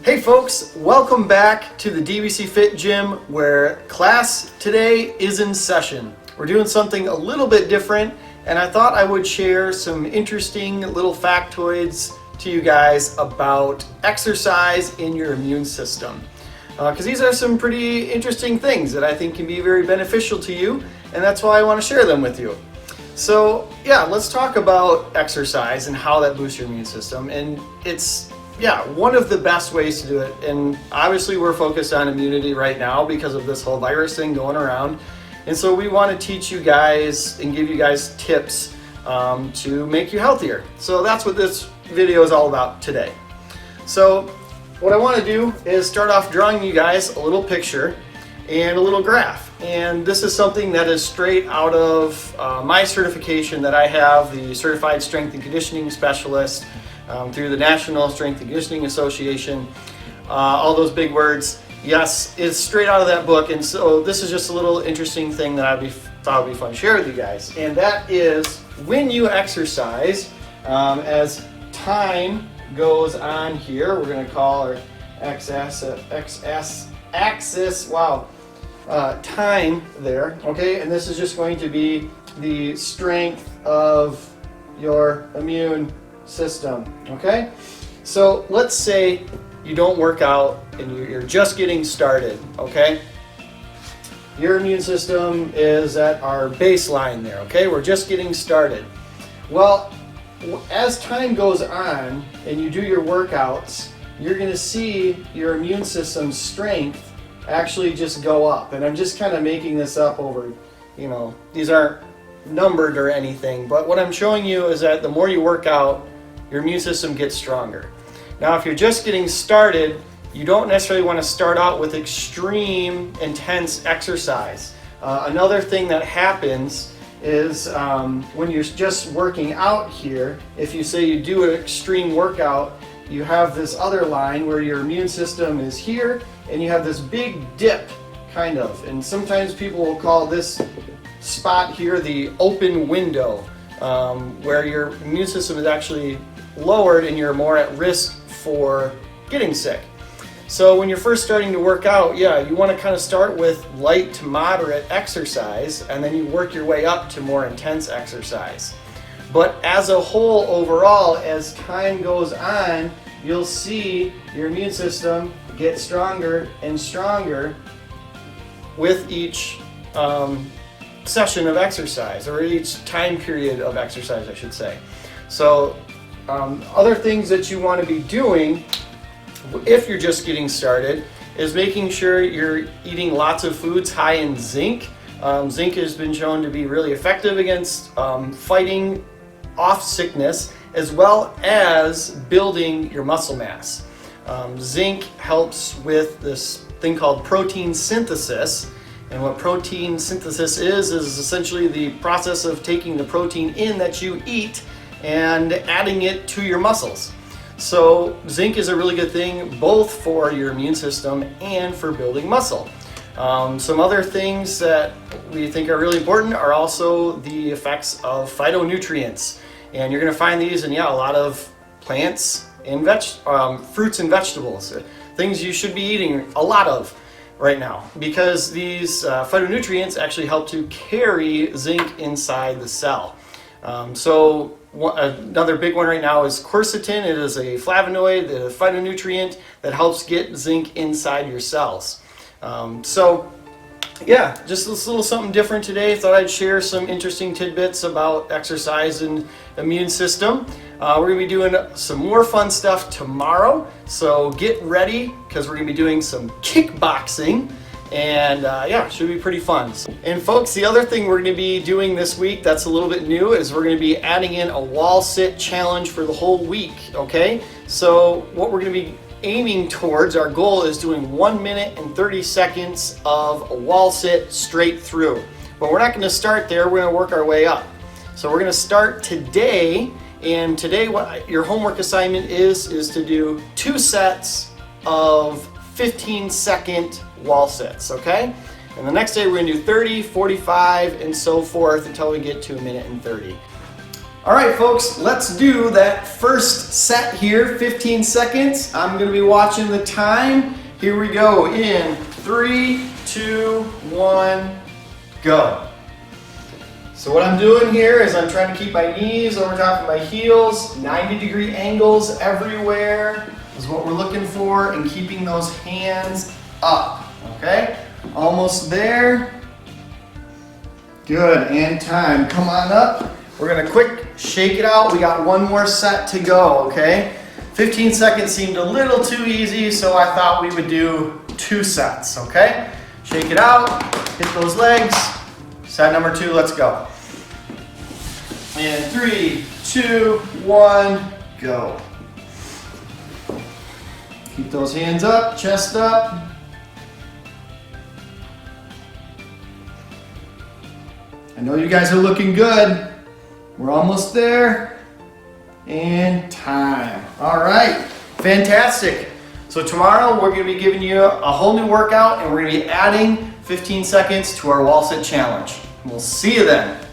Hey folks, welcome back to the DBC Fit Gym where class today is in session. We're doing something a little bit different and I thought I would share some interesting little factoids to you guys about exercise in your immune system. Because these are some pretty interesting things that I think can be very beneficial to you, and that's why I want to share them with you. So yeah, let's talk about exercise and how that boosts your immune system. And it's one of the best ways to do it. And obviously we're focused on immunity right now because of this whole virus thing going around. And so we want to teach you guys and give you guys tips to make you healthier. So that's what this video is all about today. So what I want to do is start off drawing you guys a little picture and a little graph. And this is something that is straight out of my certification that I have, the Certified Strength and Conditioning Specialist through the National Strength and Conditioning Association. All those big words. Yes, it's straight out of that book. And so this is just a little interesting thing that I thought would be fun to share with you guys. And that is when you exercise, as time goes on here, we're going to call our x-axis, time there, okay? And this is just going to be the strength of your immune system, okay? So let's say you don't work out and you're just getting started, okay? Your immune system is at our baseline there, okay? We're just getting started. Well, as time goes on and you do your workouts, you're going to see your immune system's strength actually just go up. And I'm just kind of making this up over, these aren't numbered or anything, but what I'm showing you is that the more you work out, your immune system gets stronger. Now, if you're just getting started, you don't necessarily want to start out with extreme, intense exercise. Another thing that happens is when you're just working out here, if you say you do an extreme workout, you have this other line where your immune system is here and you have this big dip, kind of. And sometimes people will call this spot here the open window, where your immune system is actually lowered and you're more at risk for getting sick. So when you're first starting to work out, you want to kind of start with light to moderate exercise and then you work your way up to more intense exercise. But as a whole, overall, as time goes on, you'll see your immune system get stronger and stronger with each session of exercise, or each time period of exercise, I should say. So other things that you want to be doing if you're just getting started is making sure you're eating lots of foods high in zinc. Zinc has been shown to be really effective against fighting off sickness as well as building your muscle mass. Zinc helps with this thing called protein synthesis. And what protein synthesis is essentially the process of taking the protein in that you eat and adding it to your muscles. So zinc is a really good thing both for your immune system and for building muscle. Some other things that we think are really important are also the effects of phytonutrients. And you're going to find these in a lot of plants and fruits and vegetables, things you should be eating a lot of right now, because these phytonutrients actually help to carry zinc inside the cell. Another big one right now is quercetin. It is a flavonoid, a phytonutrient that helps get zinc inside your cells. Just this little something different today. Thought I'd share some interesting tidbits about exercise and immune system. We're going to be doing some more fun stuff tomorrow, so get ready because we're going to be doing some kickboxing. And should be pretty fun. And folks, the other thing we're going to be doing this week that's a little bit new is we're going to be adding in a wall sit challenge for the whole week, okay? So what we're going to be aiming towards, our goal is doing 1 minute and 30 seconds of a wall sit straight through. But we're not going to start there, we're going to work our way up. So we're going to start today, and today what your homework assignment is to do 2 sets of 15-second wall sits, okay? And the next day we're going to do 30, 45, and so forth until we get to 1 minute and 30. All right, folks, let's do that first set here, 15 seconds. I'm gonna be watching the time. Here we go in 3, 2, 1, go. So what I'm doing here is I'm trying to keep my knees over top of my heels, 90-degree angles everywhere is what we're looking for, and keeping those hands up, okay? Almost there. Good, and time. Come on up. We're gonna quick shake it out. We got one more set to go, okay? 15 seconds seemed a little too easy, so I thought we would do 2 sets, okay? Shake it out, hit those legs. Set number 2, let's go. And 3, 2, 1, go. Keep those hands up, chest up. I know you guys are looking good. We're almost there. And time. All right, fantastic. So tomorrow we're gonna be giving you a whole new workout, and we're gonna be adding 15 seconds to our wall sit challenge. We'll see you then.